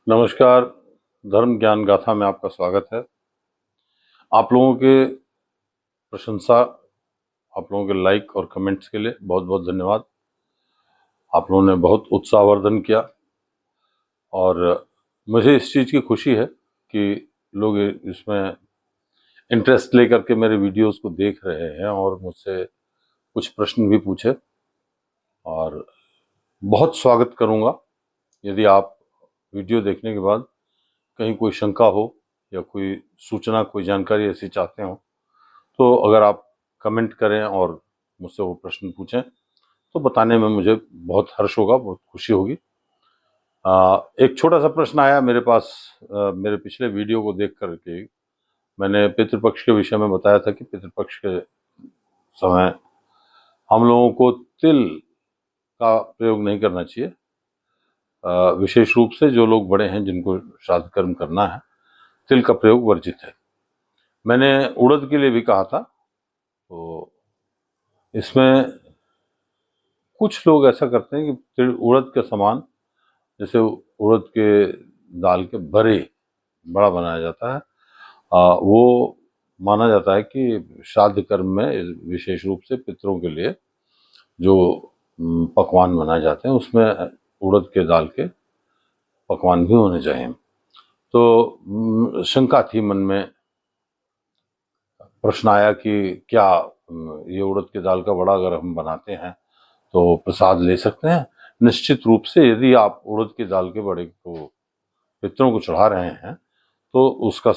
नमस्कार। धर्म ज्ञान गाथा में आपका स्वागत है। आप लोगों के प्रशंसा, आप लोगों के लाइक और कमेंट्स के लिए बहुत बहुत धन्यवाद। आप लोगों ने बहुत उत्साहवर्धन किया और मुझे इस चीज़ की खुशी है कि लोग इसमें इंटरेस्ट लेकर के मेरे वीडियोस को देख रहे हैं और मुझसे कुछ प्रश्न भी पूछे। और बहुत स्वागत करूंगा यदि आप वीडियो देखने के बाद कहीं कोई शंका हो या कोई सूचना, कोई जानकारी ऐसी चाहते हो, तो अगर आप कमेंट करें और मुझसे वो प्रश्न पूछें तो बताने में मुझे बहुत हर्ष होगा, बहुत खुशी होगी। एक छोटा सा प्रश्न आया मेरे पास। मेरे पिछले वीडियो को देख करके मैंने पितृपक्ष के विषय में बताया था कि पितृपक्ष के समय हम लोगों को तिल का प्रयोग नहीं करना चाहिए। विशेष रूप से जो लोग बड़े हैं, जिनको श्राद्ध कर्म करना है, तिल का प्रयोग वर्जित है। मैंने उड़द के लिए भी कहा था। तो इसमें कुछ लोग ऐसा करते हैं कि तिल उड़द के समान, जैसे उड़द के दाल के बड़े बड़ा बनाया जाता है, वो माना जाता है कि श्राद्ध कर्म में विशेष रूप से पितरों के लिए जो पकवान बनाए जाते हैं उसमें उड़द के दाल के पकवान भी होने चाहिए। तो शंका थी मन में, प्रश्न आया कि क्या ये उड़द के दाल का बड़ा अगर हम बनाते हैं तो प्रसाद ले सकते हैं? निश्चित रूप से यदि आप उड़द की दाल के बड़े को पितरों को चढ़ा रहे हैं तो उसका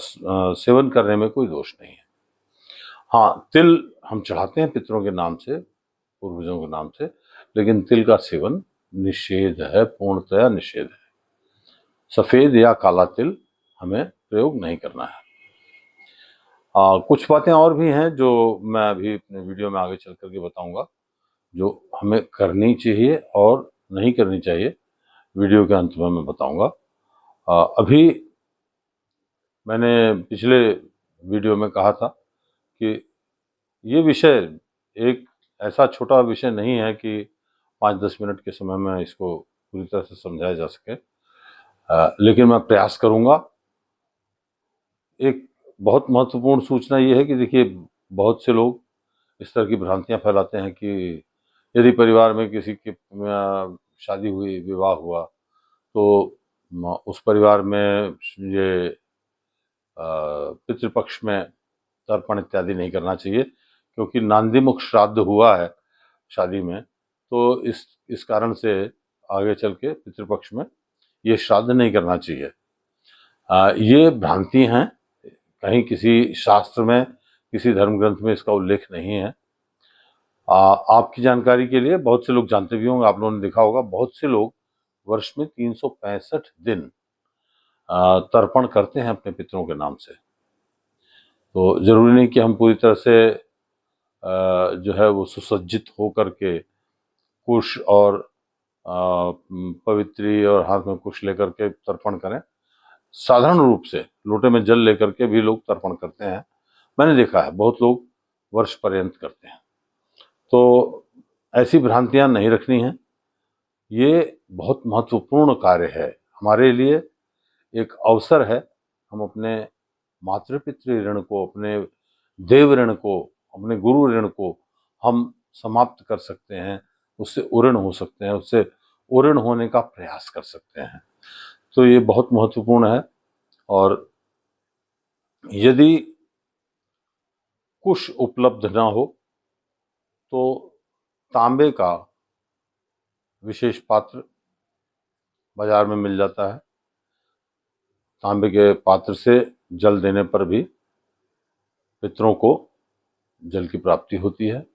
सेवन करने में कोई दोष नहीं है। हाँ, तिल हम चढ़ाते हैं पितरों के नाम से, पूर्वजों के नाम से, लेकिन तिल का सेवन निषेध है, पूर्णतया निषेध है। सफेद या काला तिल हमें प्रयोग नहीं करना है। कुछ बातें और भी हैं जो मैं अभी अपने वीडियो में आगे चल करके बताऊंगा, जो हमें करनी चाहिए और नहीं करनी चाहिए। वीडियो के अंत में मैं बताऊंगा। अभी मैंने पिछले वीडियो में कहा था कि ये विषय एक ऐसा छोटा विषय नहीं है कि 5-10 मिनट के समय में इसको पूरी तरह से समझाया जा सके, लेकिन मैं प्रयास करूंगा। एक बहुत महत्वपूर्ण सूचना ये है कि देखिए, बहुत से लोग इस तरह की भ्रांतियां फैलाते हैं कि यदि परिवार में किसी की शादी हुई, विवाह हुआ, तो उस परिवार में ये पितृपक्ष में तर्पण इत्यादि नहीं करना चाहिए, क्योंकि नांदीमुख श्राद्ध हुआ है शादी में, तो इस कारण से आगे चल के पितृपक्ष में ये श्राद्ध नहीं करना चाहिए। ये भ्रांति हैं। कहीं किसी शास्त्र में, किसी धर्म ग्रंथ में इसका उल्लेख नहीं है। आपकी जानकारी के लिए, बहुत से लोग जानते भी होंगे, आप लोगों ने देखा होगा, बहुत से लोग वर्ष में 365 दिन तर्पण करते हैं अपने पितरों के नाम से। तो जरूरी नहीं कि हम पूरी तरह से जो है वो सुसज्जित हो करके कुश और पवित्री और हाथ में कुश लेकर के तर्पण करें। साधारण रूप से लोटे में जल लेकर के भी लोग तर्पण करते हैं। मैंने देखा है बहुत लोग वर्ष पर्यंत करते हैं। तो ऐसी भ्रांतियां नहीं रखनी हैं। ये बहुत महत्वपूर्ण कार्य है हमारे लिए, एक अवसर है। हम अपने मातृपितृ ऋण को, अपने देव ऋण को, अपने गुरु ऋण को हम समाप्त कर सकते हैं, उससे उऋण हो सकते हैं, उससे उऋण होने का प्रयास कर सकते हैं। तो ये बहुत महत्वपूर्ण है। और यदि कुश उपलब्ध ना हो तो तांबे का विशेष पात्र बाजार में मिल जाता है। तांबे के पात्र से जल देने पर भी पितरों को जल की प्राप्ति होती है।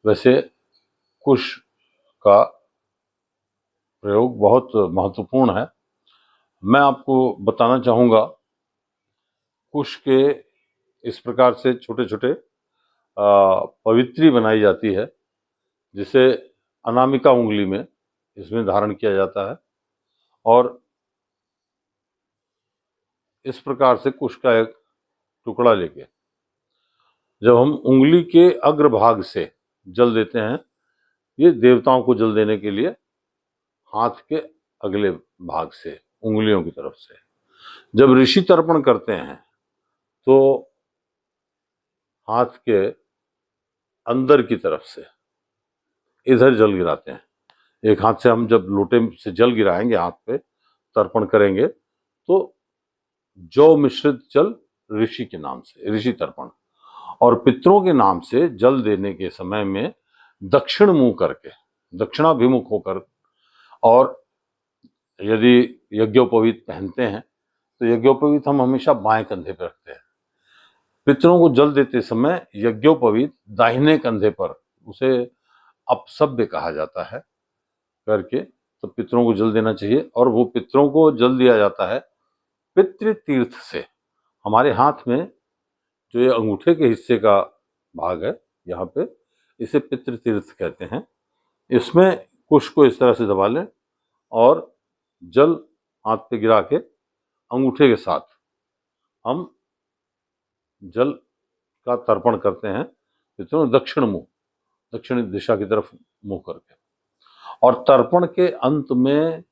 वैसे कुश का प्रयोग बहुत महत्वपूर्ण है। मैं आपको बताना चाहूँगा, कुश के इस प्रकार से छोटे छोटे पवित्री बनाई जाती है, जिसे अनामिका उंगली में इसमें धारण किया जाता है। और इस प्रकार से कुश का एक टुकड़ा लेके जब हम उंगली के अग्रभाग से जल देते हैं, ये देवताओं को जल देने के लिए हाथ के अगले भाग से उंगलियों की तरफ से। जब ऋषि तर्पण करते हैं तो हाथ के अंदर की तरफ से इधर जल गिराते हैं। एक हाथ से हम जब लोटे से जल गिराएंगे, हाथ पे तर्पण करेंगे, तो जौ मिश्रित जल ऋषि के नाम से, ऋषि तर्पण। और पितरों के नाम से जल देने के समय में दक्षिण मुंह करके, दक्षिणाभिमुख होकर, और यदि यज्ञोपवीत पहनते हैं तो यज्ञोपवीत हम हमेशा बाएं कंधे पर रखते हैं। पितरों को जल देते समय यज्ञोपवीत दाहिने कंधे पर, उसे अपसभ्य कहा जाता है, करके तो पितरों को जल देना चाहिए। और वो पितरों को जल दिया जाता है पितृतीर्थ से। हमारे हाथ में जो ये अंगूठे के हिस्से का भाग है, यहाँ पे, इसे पितृतीर्थ कहते हैं। इसमें कुश को इस तरह से दबा लें और जल हाथ पे गिरा के अंगूठे के साथ हम जल का तर्पण करते हैं पितरों, दक्षिण मुंह, दक्षिण दिशा की तरफ मुंह करके। और तर्पण के अंत में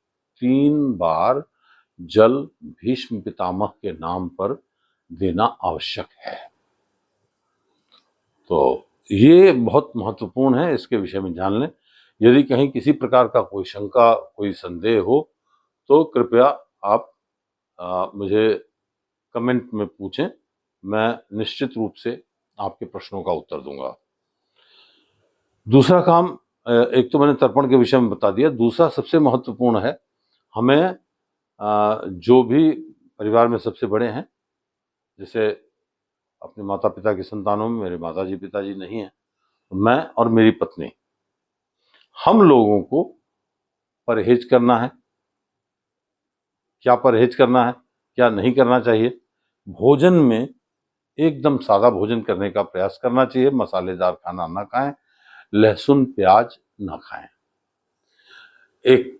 3 बार जल भीष्म पितामह के नाम पर देना आवश्यक है। तो ये बहुत महत्वपूर्ण है, इसके विषय में जान लें। यदि कहीं किसी प्रकार का कोई शंका, कोई संदेह हो तो कृपया आप मुझे कमेंट में पूछें, मैं निश्चित रूप से आपके प्रश्नों का उत्तर दूंगा। दूसरा काम, एक तो मैंने तर्पण के विषय में बता दिया। दूसरा सबसे महत्वपूर्ण है, हमें जो भी परिवार में सबसे बड़े हैं, जैसे अपने माता पिता की संतानों में मेरे माताजी पिताजी नहीं हैं, मैं और मेरी पत्नी, हम लोगों को परहेज करना है। क्या परहेज करना है, क्या नहीं करना चाहिए? भोजन में एकदम सादा भोजन करने का प्रयास करना चाहिए। मसालेदार खाना ना खाएं, लहसुन प्याज ना खाएं। एक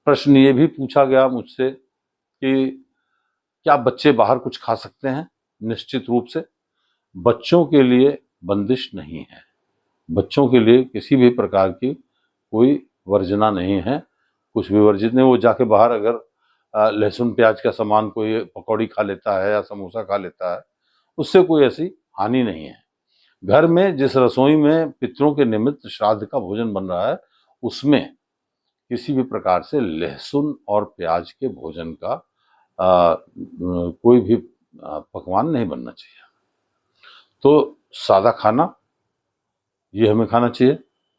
प्रश्न ये भी पूछा गया मुझसे कि क्या बच्चे बाहर कुछ खा सकते हैं? निश्चित रूप से बच्चों के लिए बंदिश नहीं है, बच्चों के लिए किसी भी प्रकार की कोई वर्जना नहीं है, कुछ भी वर्जित नहीं। वो जाके बाहर अगर लहसुन प्याज का सामान, कोई पकौड़ी खा लेता है या समोसा खा लेता है, उससे कोई ऐसी हानि नहीं है। घर में जिस रसोई में पितरों के निमित्त श्राद्ध का भोजन बन रहा है, उसमें किसी भी प्रकार से लहसुन और प्याज के भोजन का कोई भी पकवान नहीं बनना चाहिए। तो सादा खाना ये हमें खाना चाहिए,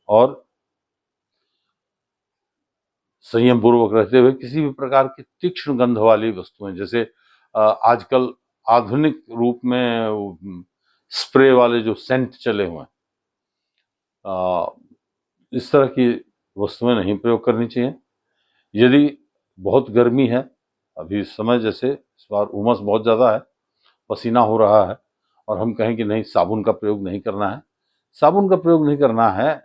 और संयम पूर्वक रहते हुए किसी भी प्रकार की तीक्ष्ण गंध वाली वस्तुएं, जैसे आजकल आधुनिक रूप में स्प्रे वाले जो सेंट चले हुए हैं, इस तरह की वस्तुएं नहीं प्रयोग करनी चाहिए। यदि बहुत गर्मी है, अभी इस समय जैसे इस बार उमस बहुत ज़्यादा है, पसीना हो रहा है, और हम कहें कि नहीं साबुन का प्रयोग नहीं करना है, साबुन का प्रयोग नहीं करना है,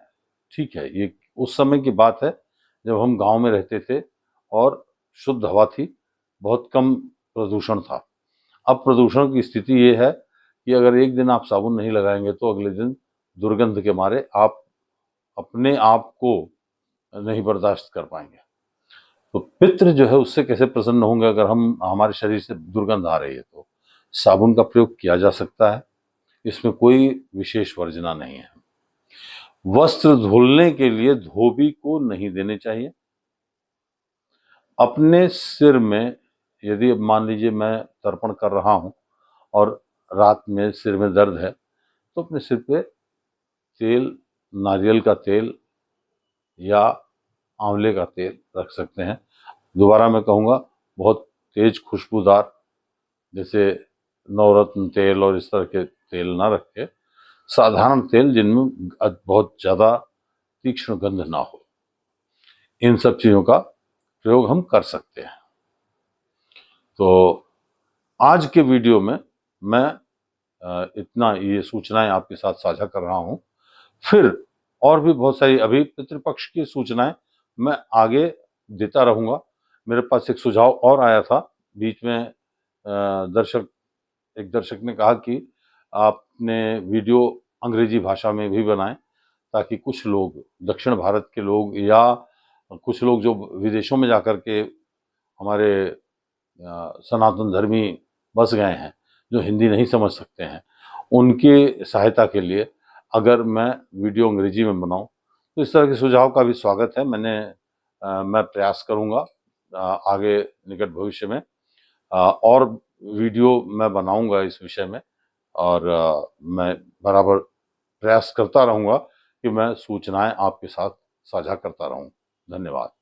ठीक है, ये उस समय की बात है जब हम गांव में रहते थे और शुद्ध हवा थी, बहुत कम प्रदूषण था। अब प्रदूषण की स्थिति ये है कि अगर एक दिन आप साबुन नहीं लगाएंगे तो अगले दिन दुर्गंध के मारे आप अपने आप को नहीं बर्दाश्त कर पाएंगे। तो पितृ जो है उससे कैसे प्रसन्न होंगे अगर हम, हमारे शरीर से दुर्गंध आ रही है? तो साबुन का प्रयोग किया जा सकता है, इसमें कोई विशेष वर्जना नहीं है। वस्त्र धुलने के लिए धोबी को नहीं देने चाहिए। अपने सिर में, यदि मान लीजिए मैं तर्पण कर रहा हूं और रात में सिर में दर्द है, तो अपने सिर पे तेल, नारियल का तेल या आंवले का तेल रख सकते हैं। दोबारा मैं कहूँगा, बहुत तेज खुशबूदार जैसे नवरत्न तेल और इस तरह के तेल ना रख के साधारण तेल जिनमें बहुत ज़्यादा तीक्ष्ण गंध ना हो, इन सब चीज़ों का प्रयोग हम कर सकते हैं। तो आज के वीडियो में मैं इतना ये सूचनाएं आपके साथ साझा कर रहा हूं। फिर और भी बहुत सारी अभी पितृपक्ष की सूचनाएं मैं आगे देता रहूंगा। मेरे पास एक सुझाव और आया था बीच में, एक दर्शक ने कहा कि आपने वीडियो अंग्रेजी भाषा में भी बनाएं, ताकि कुछ लोग, दक्षिण भारत के लोग या कुछ लोग जो विदेशों में जाकर के हमारे सनातन धर्मी बस गए हैं, जो हिंदी नहीं समझ सकते हैं, उनकी सहायता के लिए अगर मैं वीडियो अंग्रेजी में बनाऊं तो इस तरह के सुझाव का भी स्वागत है। मैं प्रयास करूंगा आगे निकट भविष्य में और वीडियो मैं बनाऊंगा इस विषय में, और मैं बराबर प्रयास करता रहूंगा कि मैं सूचनाएं आपके साथ साझा करता रहूं। धन्यवाद।